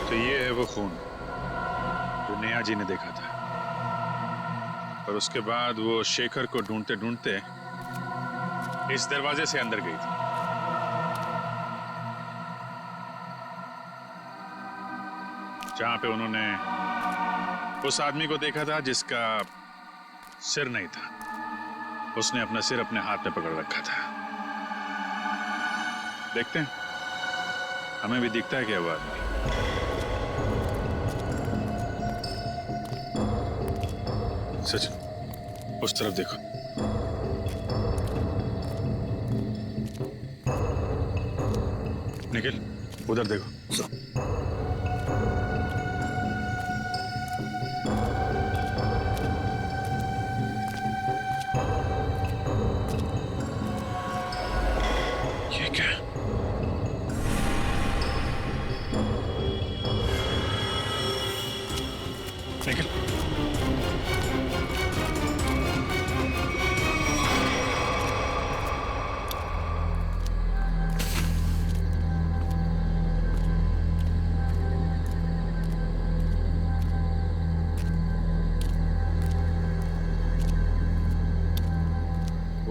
तो ये है वो खून जो नेहा जी ने देखा था, और उसके बाद वो शेखर को ढूंढते ढूंढते इस दरवाजे से अंदर गई थी। जहां पे उन्होंने उस आदमी को देखा था जिसका सिर नहीं था। उसने अपना सिर अपने हाथ में पकड़ रखा था। देखते हैं, हमें भी दिखता है क्या वो आदमी। सचिन, उस तरफ देखो। निखिल, उधर देखो। ये क्या? निखिल,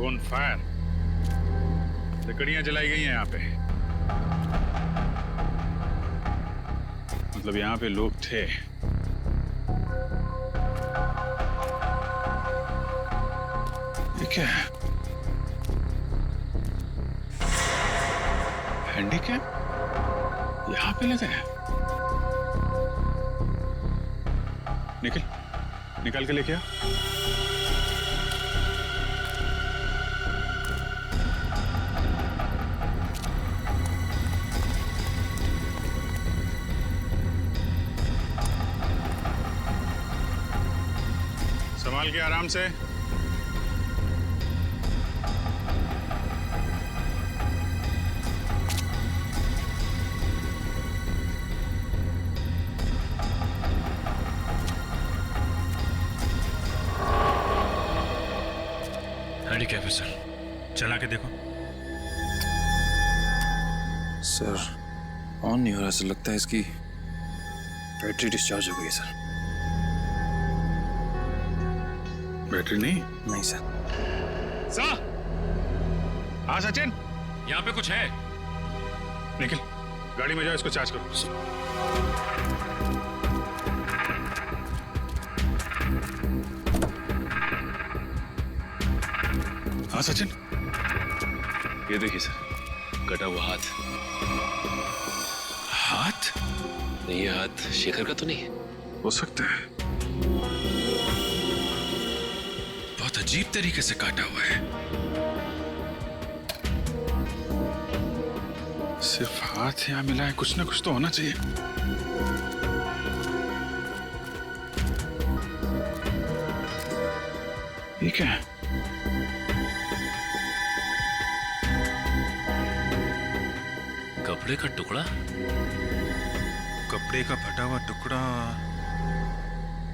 ऑन फायर, लकड़ियां जलाई गई हैं यहाँ पे। मतलब यहाँ पे लोग थे। ये क्या है? हैंडीकैप यहाँ पे लेते हैं? निकल, निकाल के लेके आ। संभाल के आराम से। हैंडीकैप है सर, चला के देखो। सर ऑन नहीं हो रहा सर, लगता है इसकी बैटरी डिस्चार्ज हो गई है सर। बैटरी नहीं? नहीं सर। सर, हाँ सचिन, यहाँ पे कुछ है। निखिल, गाड़ी में जाओ, इसको चार्ज करो। हाँ सचिन, ये देखिए सर, कटा हुआ हाथ। हाथ? नहीं, ये हाथ शेखर का तो नहीं? हो सकता है। बहुत अजीब तरीके से काटा हुआ है। सिर्फ हाथ यहाँ मिला है, कुछ ना कुछ तो होना चाहिए। ये क्या है? कपड़े का टुकड़ा। कपड़े का फटा हुआ टुकड़ा,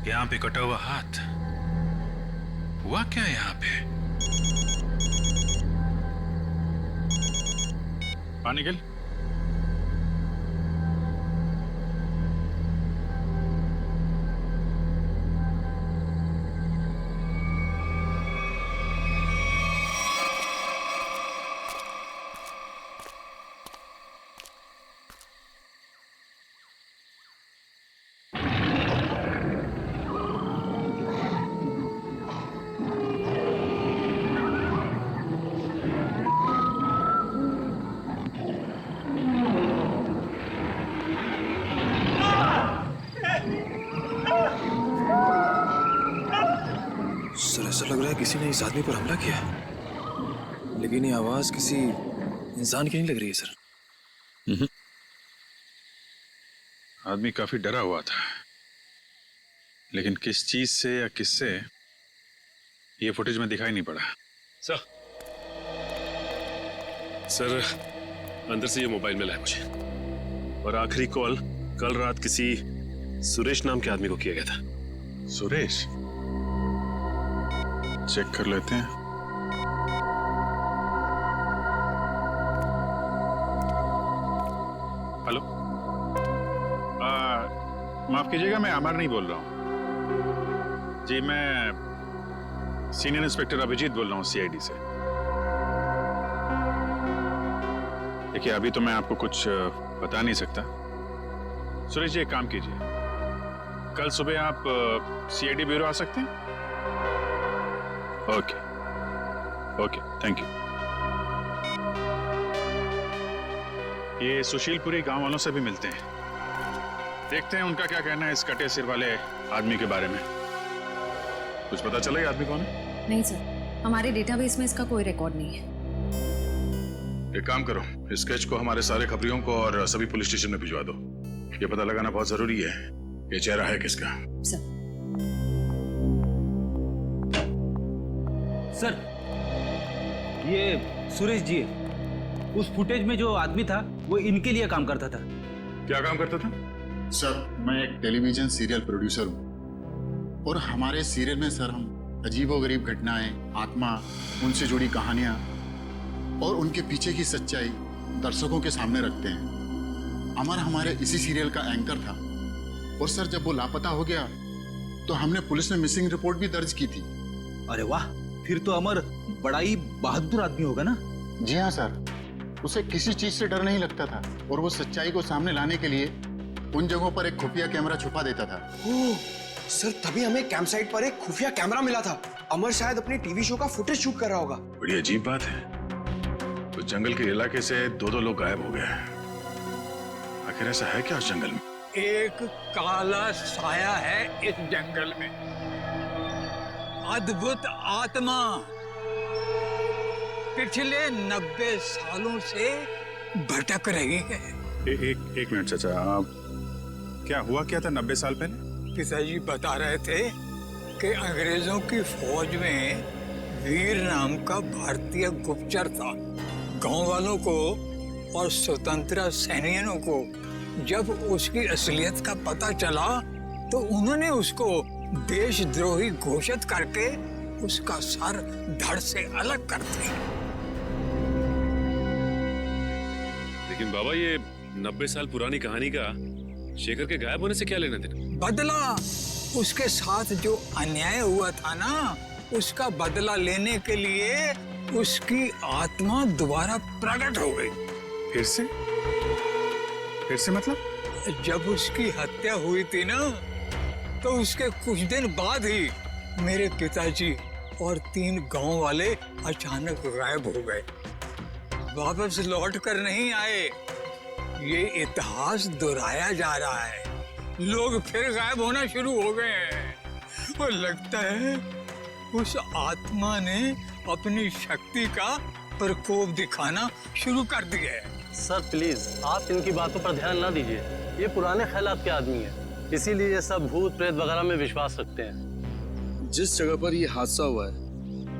यहाँ पे कटा हुआ हाथ। हुआ क्या है यहाँ पे? निकल। सर ऐसा लग रहा है किसी ने इस आदमी पर हमला किया, लेकिन ये आवाज किसी इंसान की नहीं लग रही है सर। आदमी काफी डरा हुआ था, लेकिन किस चीज से या किससे ये फुटेज में दिखाई नहीं पड़ा। सर, सर अंदर से ये मोबाइल मिला है मुझे, और आखिरी कॉल कल रात किसी सुरेश नाम के आदमी को किया गया था। सुरेश? चेक कर लेते हैं। हेलो, माफ कीजिएगा, मैं अमर नहीं बोल रहा हूँ जी। मैं सीनियर इंस्पेक्टर अभिजीत बोल रहा हूँ सीआईडी से। देखिए, अभी तो मैं आपको कुछ बता नहीं सकता। सुरेश जी, एक काम कीजिए, कल सुबह आप सीआईडी ब्यूरो आ सकते हैं? Okay okay, thank you. ये सुशीलपुरी गांव वालों से भी मिलते हैं, देखते हैं उनका क्या कहना है इस कटे सिर वाले आदमी के बारे में। कुछ पता चला ये आदमी कौन है? नहीं सर, हमारे डेटाबेस में इसका कोई रिकॉर्ड नहीं है। एक काम करो, इस स्केच को हमारे सारे खबरियों को और सभी पुलिस स्टेशन में भिजवा दो। ये पता लगाना बहुत जरूरी है ये चेहरा है किसका। सर, ये सुरेश जी है। उस फुटेज में जो आदमी था वो इनके लिए काम करता था। क्या काम करता था? सर, मैं एक टेलीविजन सीरियल प्रोड्यूसर हूँ और हमारे सीरियल में सर हम अजीबोगरीब घटनाएं, आत्मा, उनसे जुड़ी कहानियां और उनके पीछे की सच्चाई दर्शकों के सामने रखते हैं। अमर हमारे इसी सीरियल का एंकर था और सर जब वो लापता हो गया तो हमने पुलिस में मिसिंग रिपोर्ट भी दर्ज की थी। अरे वाह, फिर तो अमर बड़ा ही बहादुर आदमी होगा ना? जी हाँ सर, उसे किसी चीज से डर नहीं लगता था और वो सच्चाई को सामने लाने के लिए उन जगहों पर एक खुफिया कैमरा छुपा देता था। ओह, सर तभी हमें कैंप साइट पर एक खुफिया कैमरा मिला था। अमर शायद अपने टीवी शो का फुटेज शूट कर रहा होगा। बड़ी अजीब बात है, तो जंगल के इलाके से दो लोग गायब हो गए। आखिर ऐसा है क्या उस जंगल में? एक काला साया है इस जंगल में, अद्भुत आत्मा। पिछले 90 सालों से भटक रही है। एक मिनट चाचा, क्या हुआ क्या था 90 साल पहले? पिताजी बता रहे थे कि अंग्रेजों की फौज में वीर नाम का भारतीय गुप्तचर था। गांव वालों को और स्वतंत्रता सैनिकों को जब उसकी असलियत का पता चला तो उन्होंने उसको देशद्रोही घोषित करके उसका सर धड़ से अलग कर दिया। लेकिन बाबा, ये 90 साल पुरानी कहानी का शेखर के गायब होने से क्या लेना देना? बदला, उसके साथ जो अन्याय हुआ था ना, उसका बदला लेने के लिए उसकी आत्मा दोबारा प्रकट हो गई। फिर से मतलब? जब उसकी हत्या हुई थी ना, तो उसके कुछ दिन बाद ही मेरे पिताजी और 3 गांव वाले अचानक गायब हो गए, वापस लौट कर नहीं आए। ये इतिहास दोहराया जा रहा है, लोग फिर गायब होना शुरू हो गए हैं और लगता है उस आत्मा ने अपनी शक्ति का प्रकोप दिखाना शुरू कर दिया है। सर प्लीज, आप इनकी बातों पर ध्यान ना दीजिए। ये पुराने ख्यालात के आदमी हैं, इसीलिए ये सब भूत प्रेत वगैरह में विश्वास रखते हैं। जिस जगह पर ये हादसा हुआ है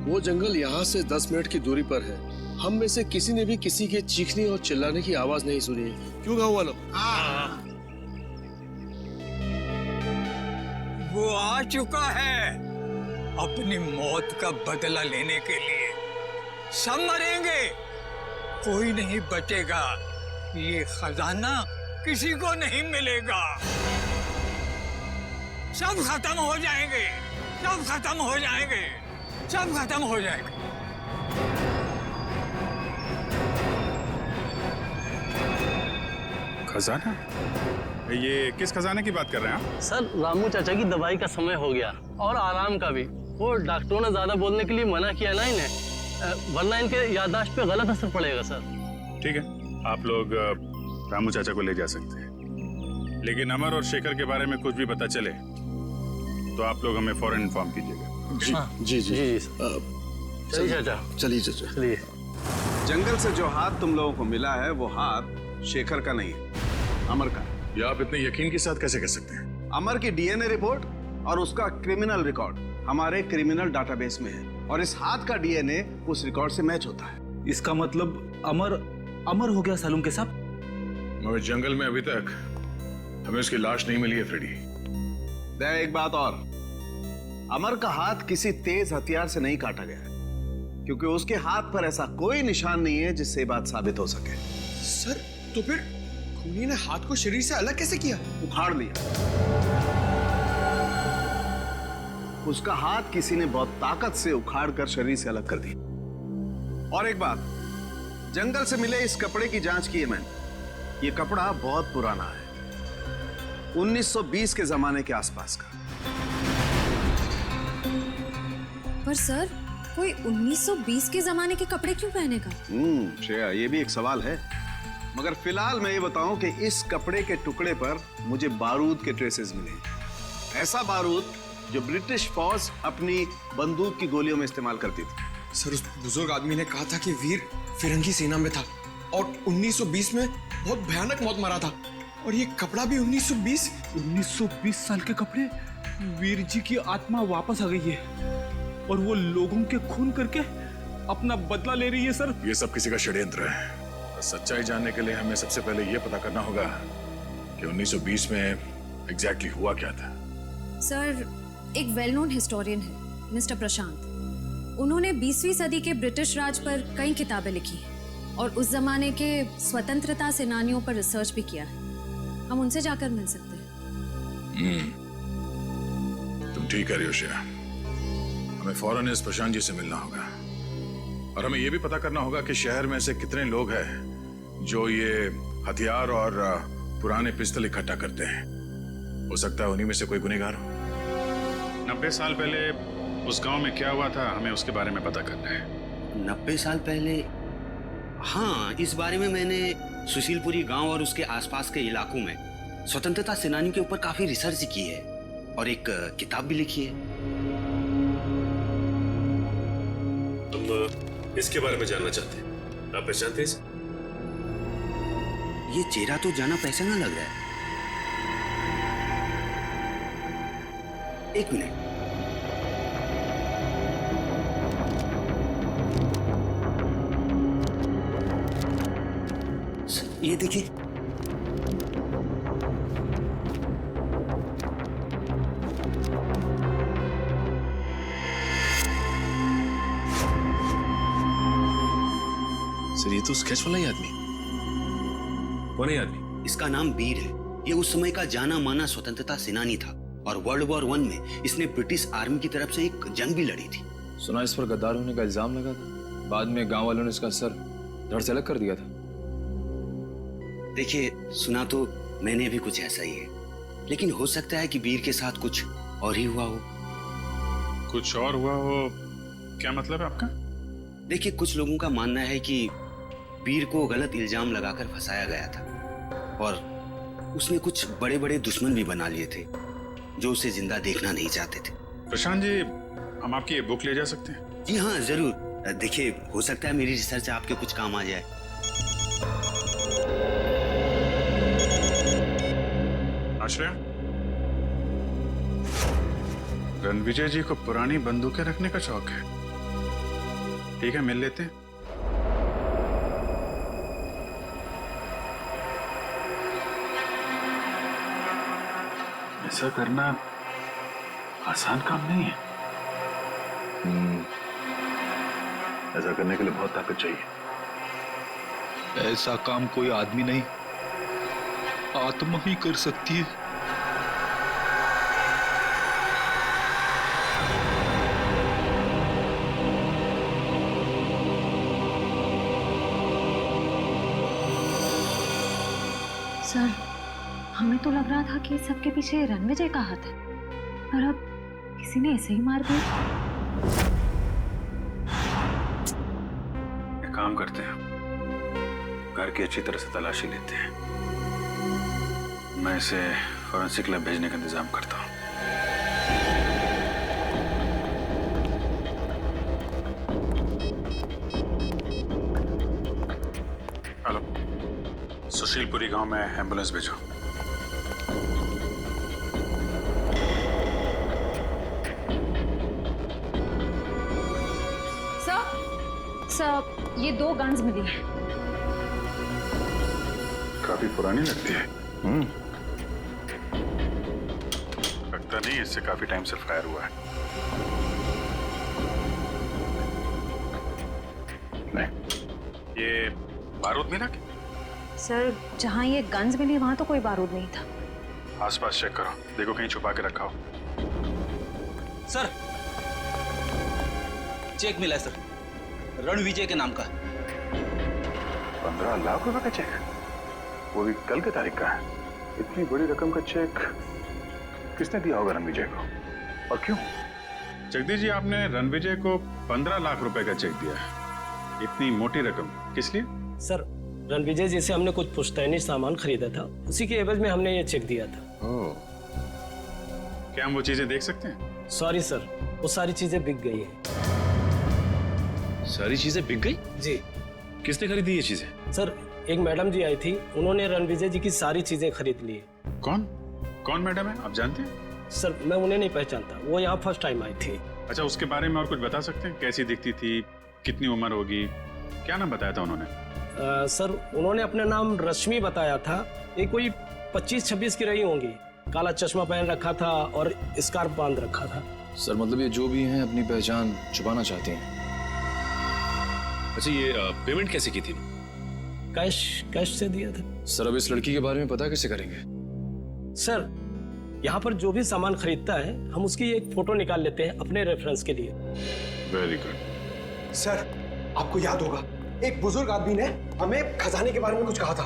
वो जंगल यहाँ से 10 मिनट की दूरी पर है। हम में से किसी ने भी किसी के चीखने और चिल्लाने की आवाज नहीं सुनी। क्यों गाँव वालों? वो आ चुका है अपनी मौत का बदला लेने के लिए। सब मरेंगे, कोई नहीं बचेगा। ये खजाना किसी को नहीं मिलेगा। सब खत्म हो जाएंगे, सब खत्म हो जाएंगे, सब खत्म हो जाएंगे। खजाना? ये किस खजाने की बात कर रहे हैं आप? सर, रामू चाचा की दवाई का समय हो गया और आराम का भी। वो डॉक्टरों ने ज्यादा बोलने के लिए मना किया ना इन्हें, वरना इनके याददाश्त पे गलत असर पड़ेगा सर। ठीक है, आप लोग रामू चाचा को ले जा सकते हैं, लेकिन अमर और शेखर के बारे में कुछ भी पता चले तो आप लोग हमें फौरन इन्फॉर्म कीजिएगा। जी जी जी। चलिए चाचा, चलिए चाचा, चलिए। जंगल से जो हाथ तुम लोगों को मिला है वो हाथ शेखर का नहीं है, अमर का। ये आप इतने यकीन के साथ कैसे कह सकते हैं? अमर की डीएनए रिपोर्ट और उसका क्रिमिनल रिकॉर्ड हमारे क्रिमिनल डाटाबेस में है और इस हाथ का डीएनए उस रिकॉर्ड से मैच होता है। इसका मतलब अमर हो गया सालूम के साथ। मगर जंगल में अभी तक हमें उसकी लाश नहीं मिली है फ्रेडी। एक बात और, अमर का हाथ किसी तेज हथियार से नहीं काटा गया है, क्योंकि उसके हाथ पर ऐसा कोई निशान नहीं है जिससे बात साबित हो सके। सर, तो फिर खूनी ने हाथ को शरीर से अलग कैसे किया? उखाड़ लिया। उसका हाथ किसी ने बहुत ताकत से उखाड़ कर शरीर से अलग कर दिया। और एक बात, जंगल से मिले इस कपड़े की जांच की है मैंने। ये कपड़ा बहुत पुराना है, 1920 के जमाने के आसपास का। पर सर, कोई 1920 के जमाने के कपड़े क्यों पहनेगा? श्रेया, ये भी एक सवाल है। मगर फिलहाल मैं ये बताऊं कि इस कपड़े के टुकड़े पर मुझे बारूद के ट्रेसेस मिले। ऐसा बारूद जो ब्रिटिश फौज अपनी बंदूक की गोलियों में इस्तेमाल करती थी। सर, उस बुजुर्ग आदमी ने कहा था कि वीर फिरंगी सेना में था और 1920 में बहुत भयानक मौत मरा था। और ये कपड़ा भी 1920 साल के कपड़े। वीर जी की आत्मा वापस आ गई है और वो लोगों के खून करके अपना बदला ले रही है सर। ये सब किसी का षड्यंत्र है। सच्चाई जानने के लिए हमें सबसे पहले ये पता करना होगा कि 1920 में एग्जैक्टली हुआ क्या था। सर, एक वेल नोन हिस्टोरियन है मिस्टर प्रशांत। उन्होंने 20वीं सदी के ब्रिटिश राज पर कई किताबें लिखी हैं और उस जमाने के स्वतंत्रता सेनानियों पर रिसर्च भी किया है। हम उनसे जाकर मिल सकते हैं। तुम ठीक कह रही हो श्रेया। हमें फौरन इस प्रशांत जी से मिलना होगा और हमें यह भी पता करना होगा कि शहर में ऐसे कितने लोग हैं जो ये हथियार और पुराने पिस्तल इकट्ठा करते हैं। हो सकता है उन्हीं में से कोई गुनहगार हो। 90 साल पहले उस गांव में क्या हुआ था, हमें उसके बारे में पता करना है। 90 साल पहले? हाँ, इस बारे में मैंने सुशीलपुरी गांव और उसके आसपास के इलाकों में स्वतंत्रता सेनानियों के ऊपर काफी रिसर्च की है और एक किताब भी लिखी है। हम इसके बारे में जानना चाहते हैं। आप पहचानते हैं? ये चेहरा तो जाना पहचाना लग रहा है। एक मिनट। ये देखिए, सर ये तो स्केच वाला ही आदमी। कौन है आदमी? इसका नाम वीर है। ये उस समय का जाना माना स्वतंत्रता सेनानी था और वर्ल्ड वॉर 1 में इसने ब्रिटिश आर्मी की तरफ से एक जंग भी लड़ी थी। सुना इस पर गद्दार होने का इल्जाम लगा था। बाद में गांव वालों ने इसका सर धड़ से अलग कर दिया था। देखिए, सुना तो मैंने भी कुछ ऐसा ही है, लेकिन हो सकता है कि वीर के साथ कुछ और ही हुआ हो। कुछ और हुआ हो? क्या मतलब है आपका? देखिए, कुछ लोगों का मानना है कि वीर को गलत इल्जाम लगाकर फंसाया गया था और उसने कुछ बड़े बड़े दुश्मन भी बना लिए थे जो उसे जिंदा देखना नहीं चाहते थे। प्रशांत जी, हम आपकी ये बुक ले जा सकते हैं? जी हाँ, जरूर। देखिए, हो सकता है मेरी रिसर्च आपके कुछ काम आ जाए। आश्रय, रणविजय जी को पुरानी बंदूकें रखने का शौक है। ठीक है, मिल लेते हैं। ऐसा करना आसान काम नहीं है। ऐसा करने के लिए बहुत ताकत चाहिए। ऐसा काम कोई आदमी नहीं, आत्मा ही कर सकती है। सर, हमें तो लग रहा था कि सबके पीछे रणविजय का हाथ है, पर अब किसी ने ऐसे ही मार दिया। एक काम करते हैं, घर की अच्छी तरह से तलाशी लेते हैं। मैं इसे फॉरेंसिक लैब भेजने का इंतजाम करता हूँ। हेलो, सुशीलपुरी गांव में एम्बुलेंस भेजो। सर, ये 2 गन्स मिली हैं। काफी पुरानी लगती है। लगता नहीं इससे काफी टाइम से फायर हुआ है। नहीं, ये बारूद मिला क्या? सर, जहाँ ये गन्स मिली वहाँ तो कोई बारूद नहीं था। आसपास चेक करो, देखो कहीं छुपा के रखा हो। सर, चेक मिला है सर, रणविजय के नाम का। 15 लाख रुपए का चेक, वो भी कल के तारीख का है। इतनी बड़ी रकम का चेक किसने दिया होगा रणविजय को, और क्यों? जगदीश जी, आपने रणविजय को 15 लाख रुपए का चेक दिया है। इतनी मोटी रकम किस लिए? सर, रणविजय जी से हमने कुछ पुश्तैनी सामान खरीदा था, उसी के एवज में हमने ये चेक दिया था। ओह, क्या हम वो चीजें देख सकते हैं? सॉरी सर, वो सारी चीजें बिक गई हैं। सारी चीजें बिक गई? जी। किसने खरीदी ये चीजें? सर, एक मैडम जी आई थी, उन्होंने रणविजय जी की सारी चीजें खरीद ली। कौन कौन मैडम है, आप जानते हैं? सर, मैं उन्हें नहीं पहचानता, वो यहाँ फर्स्ट टाइम आई थी। अच्छा, उसके बारे में और कुछ बता सकते हैं? कैसी दिखती थी, कितनी उम्र होगी, क्या नाम बताया था उन्होंने? सर, उन्होंने अपना नाम रश्मि बताया था। ये कोई 25-26 की रही होंगी। काला चश्मा पहन रखा था और स्कार्फ बांध रखा था। सर, मतलब ये जो भी हैं अपनी पहचान छुपाना चाहती हैं। अच्छा, ये पेमेंट कैसे की थी? कैश से दिया था। सर, अब इस लड़की के बारे में पता कैसे करेंगे? सर, यहाँ पर जो भी सामान खरीदता है, हम उसकी एक फोटो निकाल लेते हैं अपने रेफरेंस के लिए। Very good. सर, आपको याद होगा एक बुजुर्ग आदमी ने हमें खजाने के बारे में कुछ कहा था।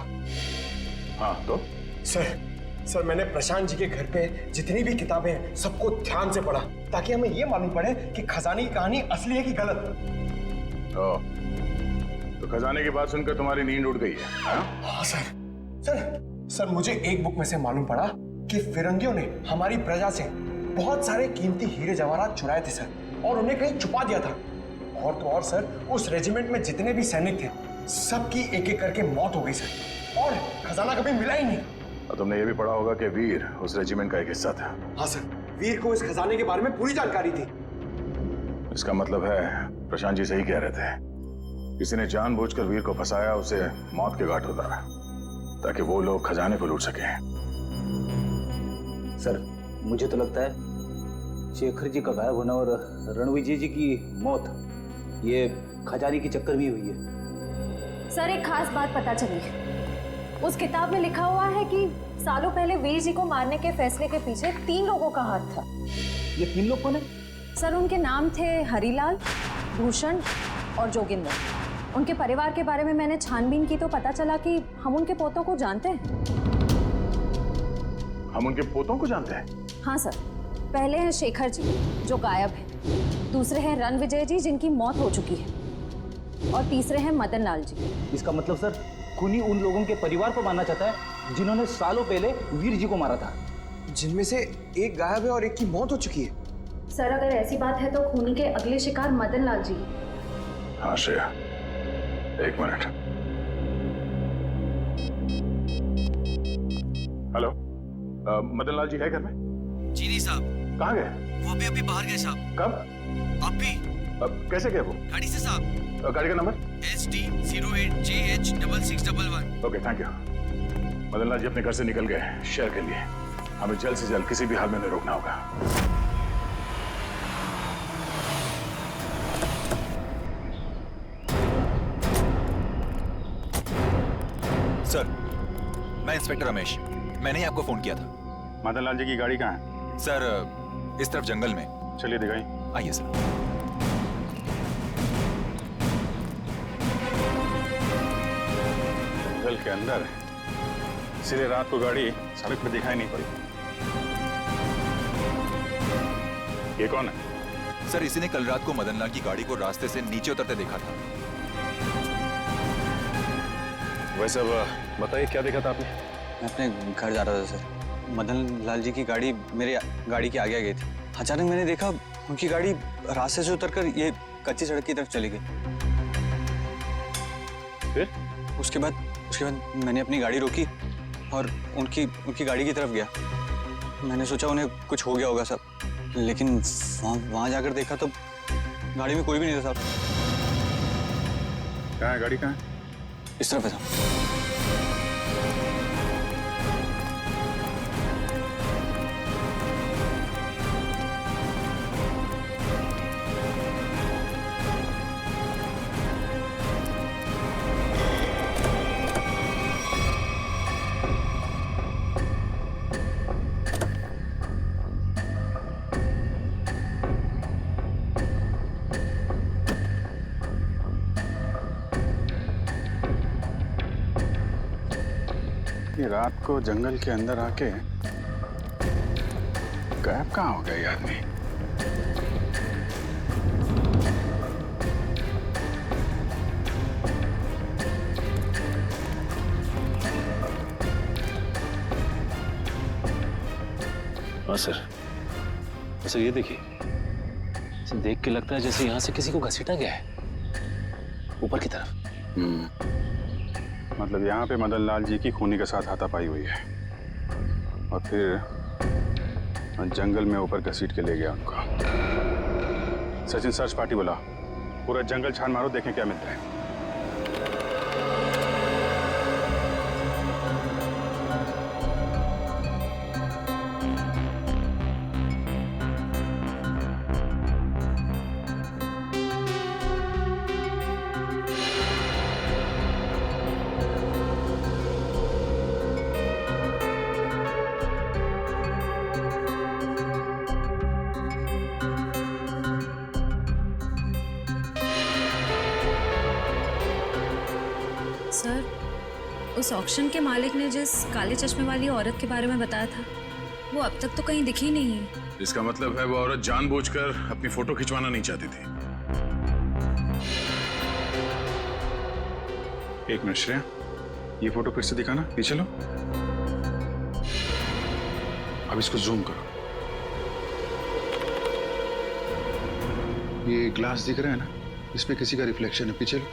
हाँ, तो सर, मैंने प्रशांत जी के घर पे जितनी भी किताबें हैं सबको ध्यान से पढ़ा, ताकि हमें ये मालूम पड़े कि खजाने की कहानी असली है कि गलत। तो खजाने की बात सुनकर तुम्हारी नींद उड़ गई है? हाँ सर, मुझे एक बुक में से मालूम पड़ा कि फिरंगियों ने हमारी प्रजा से बहुत सारे कीमती हीरे जवाहरात चुराए थे सर, और उन्हें कहीं छुपा दिया था। और तो और सर, उस रेजिमेंट में जितने भी सैनिक थे सबकी एक एक करके मौत हो गई सर, और खजाना कभी मिला ही नहीं। और तुमने ये भी पढ़ा होगा कि वीर उस रेजिमेंट का एक हिस्सा था। हाँ सर, वीर को इस खजाने के बारे में पूरी जानकारी थी। इसका मतलब है प्रशांत जी सही कह रहे थे, किसी ने जानबूझकर वीर को फंसाया, उसे मौत के घाट उतारा, ताकि वो लोग खजाने को लूट सके। सर, मुझे तो लगता है शेखर जी का गायब होना और रणविजय जी की मौत, ये खजाने की चक्कर में हुई है। सर, एक खास बात पता चली है। उस किताब में लिखा हुआ है कि सालों पहले वीर जी को मारने के फैसले के पीछे 3 लोगों का हाथ था। ये 3 लोग कौन है? सर, उनके नाम थे हरिलाल, भूषण और जोगिंदर। उनके परिवार के बारे में मैंने छानबीन की तो पता चला कि हम उनके पोतों को जानते हैं। हम उनके पोतों को जानते हैं? हाँ सर, पहले हैं शेखर जी जो गायब हैं, दूसरे हैं रणविजय जी जिनकी मौत हो चुकी है, और तीसरे हैं मदन लाल जी। इसका मतलब सर, खूनी उन लोगों के परिवार को मारना चाहता है जिन्होंने सालों पहले वीर जी को मारा था, जिनमें से एक गायब है और एक की मौत हो चुकी है। सर, अगर ऐसी बात है तो खूनी के अगले शिकार मदन लाल जी। हाँ श्रेया, एक मिनट। हेलो, मदन लाल जी है घर में? जी नहीं साहब। कहाँ गए? वो अभी बाहर गए साहब। कब? अभी। कैसे गए वो? गाड़ी से साहब। गाड़ी का number? SD08JH6611। Okay, thank you. Madan Lal ji अपने घर से निकल गए शहर के लिए। हमें जल्द से जल्द किसी भी हाल में उन्हें रोकना होगा। सर, मैं इंस्पेक्टर रमेश, मैंने ही आपको फोन किया था। मदन लाल जी की गाड़ी कहाँ है? सर, इस तरफ जंगल में। चलिए दिखाई। आइए सर। जंगल के अंदर है, इसलिए रात को गाड़ी सड़क पर दिखाई नहीं पड़ी। ये कौन है? सर, इसी ने कल रात को मदन लाल की गाड़ी को रास्ते से नीचे उतरते देखा था। वैसे अब बताइए, क्या देखा था आपने? मैं अपने घर जा रहा था सर, मदन लाल जी की गाड़ी मेरे गाड़ी के आगे आ गई थी। अचानक मैंने देखा उनकी गाड़ी रास्ते से उतरकर ये कच्ची सड़क की तरफ चली गई। फिर? उसके बाद मैंने अपनी गाड़ी रोकी और उनकी गाड़ी की तरफ गया। मैंने सोचा उन्हें कुछ हो गया होगा साहब, लेकिन वहाँ जाकर देखा तो गाड़ी में कोई भी नहीं था साहब। कहाँ है गाड़ी? कहाँ है? इस तरफ है साहब। इतनी रात को जंगल के अंदर आके गायब कहाँ हो गया ये आदमी? हाँ सर, सर ये देखिए, सर देख के लगता है जैसे यहाँ से किसी को घसीटा गया है ऊपर की तरफ। मतलब यहाँ पे मदन लाल जी की खूनी के साथ हाथापाई हुई है और फिर जंगल में ऊपर घसीट के ले गया उनको। सचिन सर्च पार्टी बोला, पूरा जंगल छान मारो, देखें क्या मिलता है। सर, उस ऑक्शन के मालिक ने जिस काले चश्मे वाली औरत के बारे में बताया था, वो अब तक तो कहीं दिखी नहीं है। इसका मतलब है वो औरत जानबूझकर अपनी फोटो खिंचवाना नहीं चाहती थी। एक मिनट श्रेया, ये फोटो फिर से दिखाना, पीछे लो। अब इसको जूम करो। ये ग्लास दिख रहा है ना, इसमें किसी का रिफ्लेक्शन है, पीछे लो।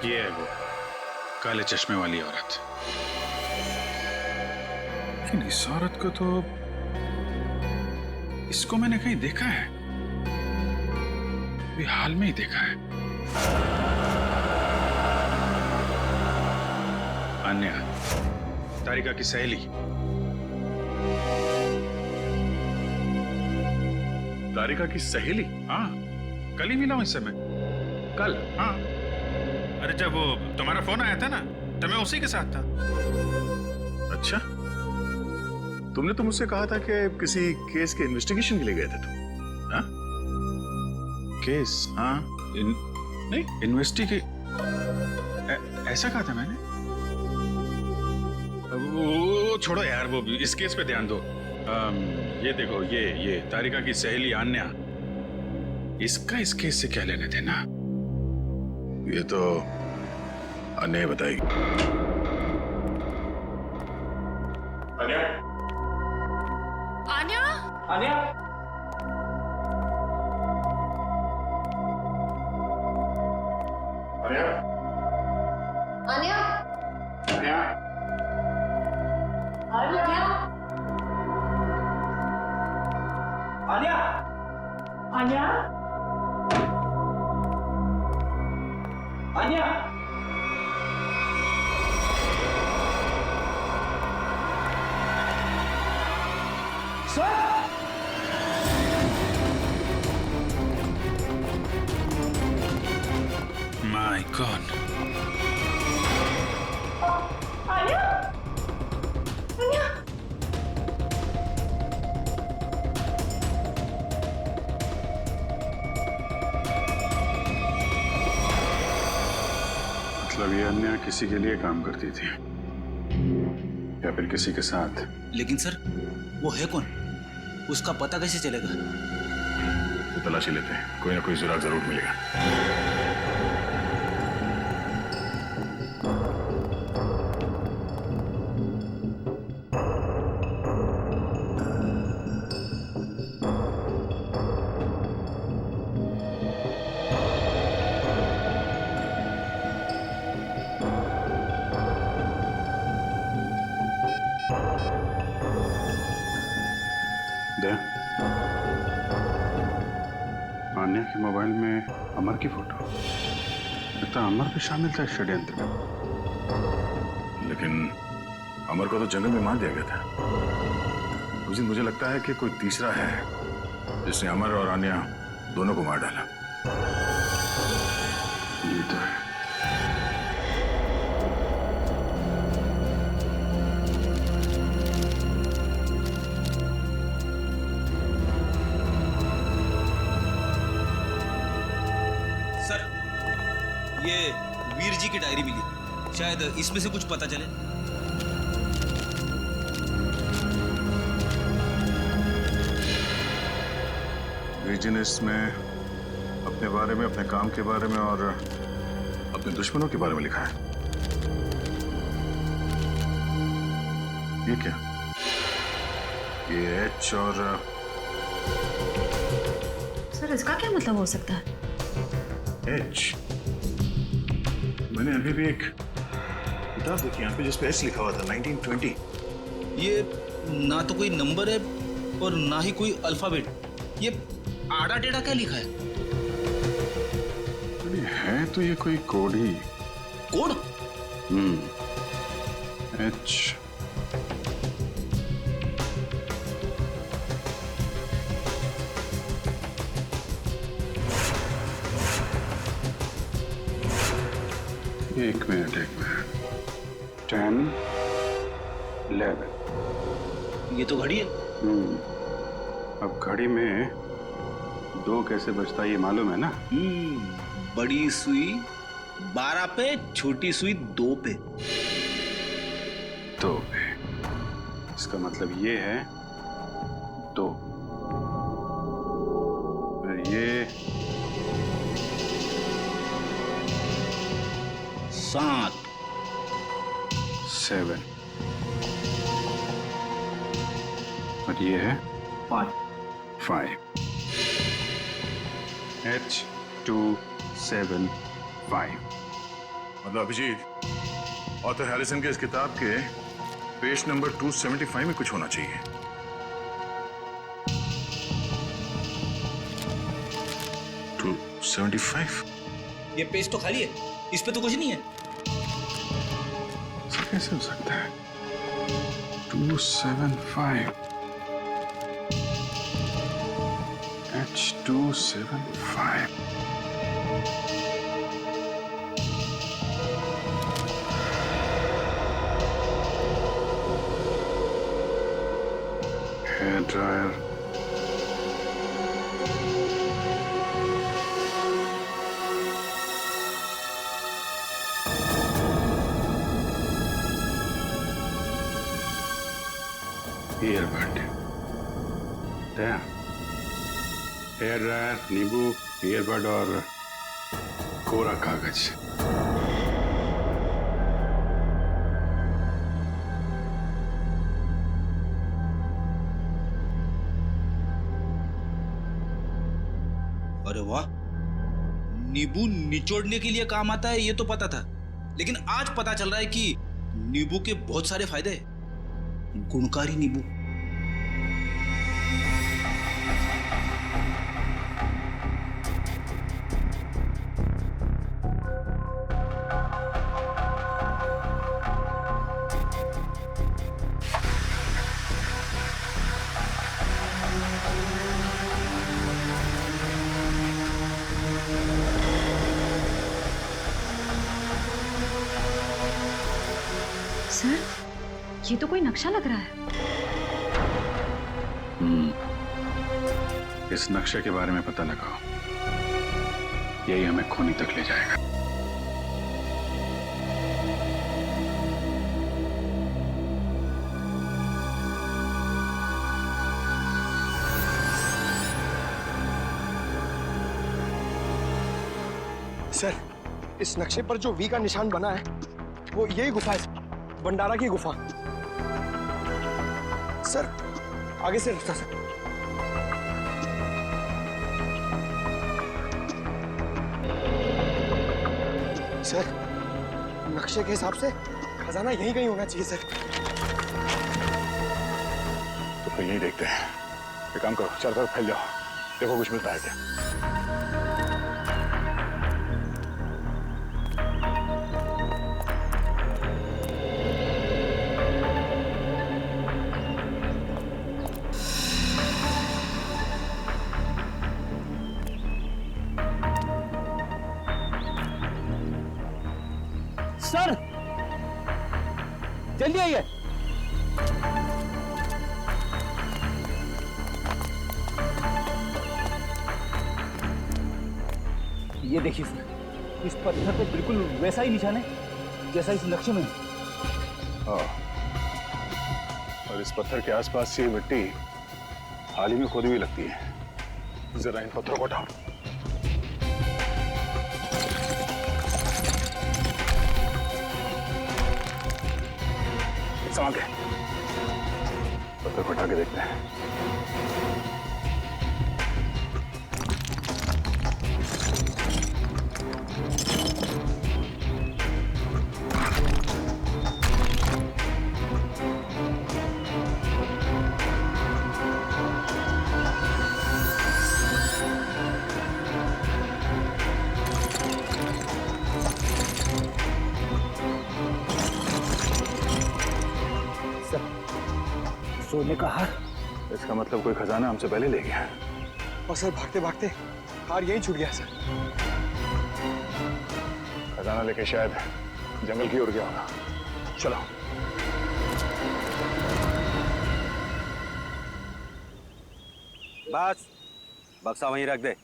ये है वो काले चश्मे वाली औरत। लेकिन इस औरत को तो, इसको मैंने कहीं देखा है, अभी हाल में ही देखा है। अन्या, तारिका की सहेली। तारिका की सहेली? हाँ, कल ही मिला हूं इससे मैं। कल? हाँ। अरे जब वो तुम्हारा फोन आया था ना, तो मैं उसी के साथ था। अच्छा, तुमने तो मुझसे कहा था कि किसी केस के इन्वेस्टिगेशन के लिए गए थे तुम। हाँ? केस? हाँ, नहीं इन्वेस्टिगे, ऐसा कहा था मैंने। वो छोड़ो यार, वो इस केस पे ध्यान दो। ये देखो, ये तारिका की सहेली आन्या, इसका इस केस से क्या लेने देना? ये तो अन्या बताएगी। Anya? Anya? Anya? Anya? Anya? Anya? Anya? Anya? Anya? Anya? Sir? My god. Anya? Anya? मतलब ये अन्या किसी के लिए काम करती थी या फिर किसी के साथ? लेकिन सर, वो है कौन? उसका पता कैसे चलेगा? तो तलाशी लेते हैं, कोई ना कोई सुराग जरूर मिलेगा। दे, आन्या के मोबाइल में अमर की फोटो। लगता है अमर भी शामिल था इस षड्यंत्र में। लेकिन अमर को तो जंगल में मार दिया गया था। उस दिन मुझे लगता है कि कोई तीसरा है जिसने अमर और आन्या दोनों को मार डाला। ये तो है। सर, ये वीर जी की डायरी मिली, शायद इसमें से कुछ पता चले। वीर जी ने इसमें अपने बारे में, अपने काम के बारे में और अपने दुश्मनों के बारे में लिखा है। ये क्या? ये एच और सर इसका क्या मतलब हो सकता है? एच? मैंने अभी भी एक किताब देखी यहाँ पे जिस पे एच लिखा हुआ था, 1920। ये ना तो कोई नंबर है और ना ही कोई अल्फाबेट। ये आड़ा टेढ़ा क्या लिखा है? है तो ये कोई कोड ही। कोड? एच एक मिनट 10, 11। ये तो घड़ी है। अब घड़ी में 2 कैसे बजता है ये मालूम है ना? बड़ी सुई 12 पे, छोटी सुई 2 पे। 2 पे। इसका मतलब ये है 2। और ये 7, 7। और ये है 5। H 2 7 5। मतलब अभिजीत, ऑथर हैरिसन के इस किताब के पेज नंबर 275 में कुछ होना चाहिए। टू 75? ये पेज तो खाली है, इस पे तो कुछ नहीं है। कैसे हो सकता है? 275 H 275। Hair dryer, earbud, hair dryer, नींबू, ईयरबड और कोरा कागज। अरे वाह, नींबू निचोड़ने के लिए काम आता है ये तो पता था, लेकिन आज पता चल रहा है कि नींबू के बहुत सारे फायदे हैं। गुणकारी नींबू। सर, ये तो कोई नक्शा लग रहा है। इस नक्शे के बारे में पता लगाओ, यही हमें खूनी तक ले जाएगा। सर, इस नक्शे पर जो वी का निशान बना है वो यही गुफा है, भंडारा की गुफा। सर, आगे से रास्ता सर। सर, नक्शे के हिसाब से खजाना यहीं कहीं होना चाहिए सर। तो फिर यही देखते हैं। एक काम करो, चारों तरफ फैल जाओ, देखो कुछ मिलता है क्या। सर, जल्दी आइए। ये देखिए सर, इस पत्थर पे बिल्कुल वैसा ही निशान है जैसा इस नक्शे में है। हाँ, और इस पत्थर के आसपास से मिट्टी हाल ही में खोदी हुई लगती है। जरा इन पत्थरों को हटाओ। संभाल के पत्थर को हटा के देखते हैं। सोने का हार। इसका मतलब कोई खजाना हमसे पहले ले गया। और सर भागते भागते हार यहीं छूट गया सर। खजाना लेके शायद जंगल की ओर गया होगा। चलो। बस बक्सा वहीं रख दे।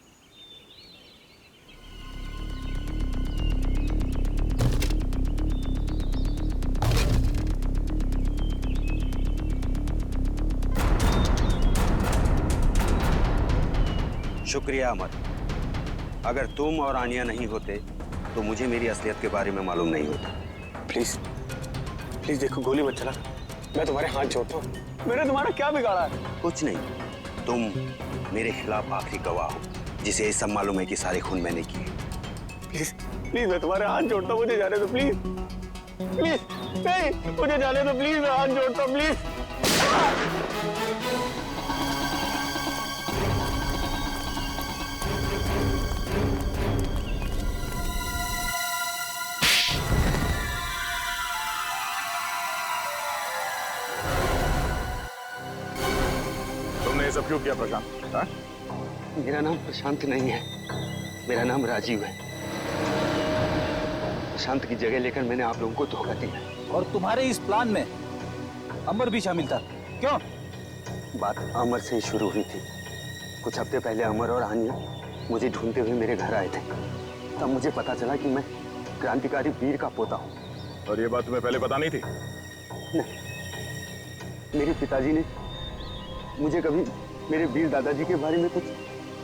शुक्रिया अमर। अगर तुम और आनिया नहीं होते तो मुझे मेरी असलियत के बारे में मालूम नहीं होता। प्लीज प्लीज देखो, गोली मत चला, मैं तुम्हारे हाथ जोड़ता हूँ। मैंने तुम्हारा क्या बिगाड़ा है? कुछ नहीं, तुम मेरे खिलाफ आखिरी गवाह हो जिसे ये सब मालूम है कि सारे खून मैंने किए। प्लीज प्लीज मैं तुम्हारे हाथ जोड़ता हूँ, मुझे जाने दो प्लीज। प्लीज नहीं, मुझे जाने दो प्लीज, मैं हाथ जोड़ता हूँ प्लीज। सब क्यों किया प्रशांत? हाँ? मेरा नाम प्रशांत नहीं है, मेरा नाम राजीव है। प्रशांत की जगह लेकर मैंने आप लोगों को धोखा दिया। और तुम्हारे इस प्लान में अमर भी शामिल था, क्यों? बात अमर से ही शुरू हुई थी। कुछ हफ्ते पहले अमर और आनिया मुझे ढूंढते हुए मेरे घर आए थे। तब मुझे पता चला कि मैं क्रांतिकारी वीर का पोता हूँ। और ये बात तुम्हें पहले पता नहीं थी? नहीं, मेरे पिताजी ने मुझे कभी मेरे वीर दादाजी के बारे में कुछ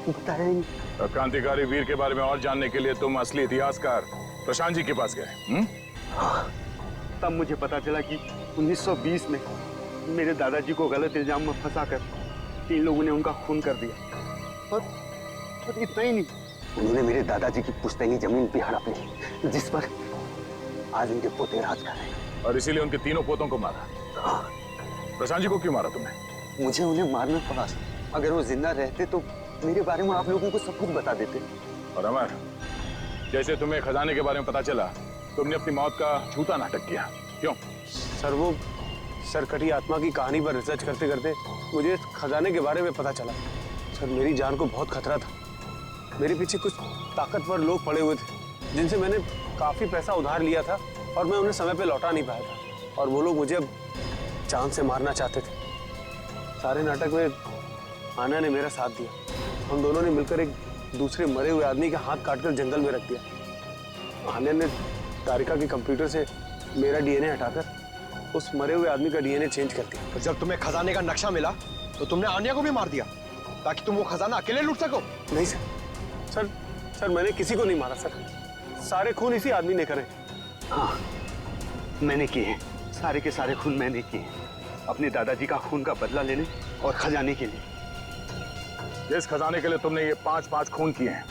बताया ही नहीं। क्रांतिकारी वीर के बारे में और जानने के लिए तुम असली इतिहासकार प्रशांत जी के पास गए? हाँ, तब मुझे पता चला कि 1920 में मेरे दादाजी को गलत इल्जाम में फंसाकर 3 लोगों ने उनका खून कर दिया। और इतना ही नहीं, उन्होंने मेरे दादाजी की पुश्तैनी जमीन भी हड़प ली, जिस पर आज उनके पोते राज कर रहे हैं। और इसीलिए उनके तीनों पोतों को मारा? हाँ। प्रशांत जी को क्यों मारा तुमने? मुझे उन्हें मारना पड़ा। अगर वो जिंदा रहते तो मेरे बारे में आप लोगों को सब कुछ बता देते। और अमर, जैसे तुम्हें खजाने के बारे में पता चला, तुमने अपनी मौत का झूठा नाटक किया, क्यों? सर, वो सरकटी आत्मा की कहानी पर रिसर्च करते करते मुझे खजाने के बारे में पता चला। सर, मेरी जान को बहुत खतरा था। मेरे पीछे कुछ ताकतवर लोग पड़े हुए थे जिनसे मैंने काफी पैसा उधार लिया था और मैं उन्हें समय पे लौटा नहीं पाया था। और वो लोग मुझे अब जान से मारना चाहते थे। सारे नाटक में आना ने मेरा साथ दिया। हम दोनों ने मिलकर एक दूसरे मरे हुए आदमी का हाथ काटकर जंगल में रख दिया। आना ने तारिका के कंप्यूटर से मेरा डीएनए हटाकर उस मरे हुए आदमी का डीएनए चेंज कर दिया। तो जब तुम्हें खजाने का नक्शा मिला तो तुमने आनिया को भी मार दिया ताकि तुम वो खजाना अकेले लूट सको? नहीं सर, मैंने किसी को नहीं मारा सर। सारे खून इसी आदमी ने करे। हाँ, मैंने किए हैं। सारे के सारे खून मैंने किए हैं, अपने दादाजी का खून का बदला लेने और खजाने के लिए। जिस खजाने के लिए तुमने ये 5-5 खून किए हैं,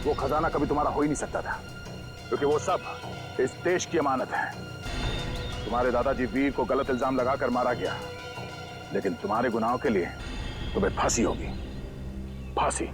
वो खजाना कभी तुम्हारा हो ही नहीं सकता था, क्योंकि वो सब इस देश की अमानत है। तुम्हारे दादाजी वीर को गलत इल्जाम लगाकर मारा गया, लेकिन तुम्हारे गुनाहों के लिए तुम्हें फांसी होगी। फांसी।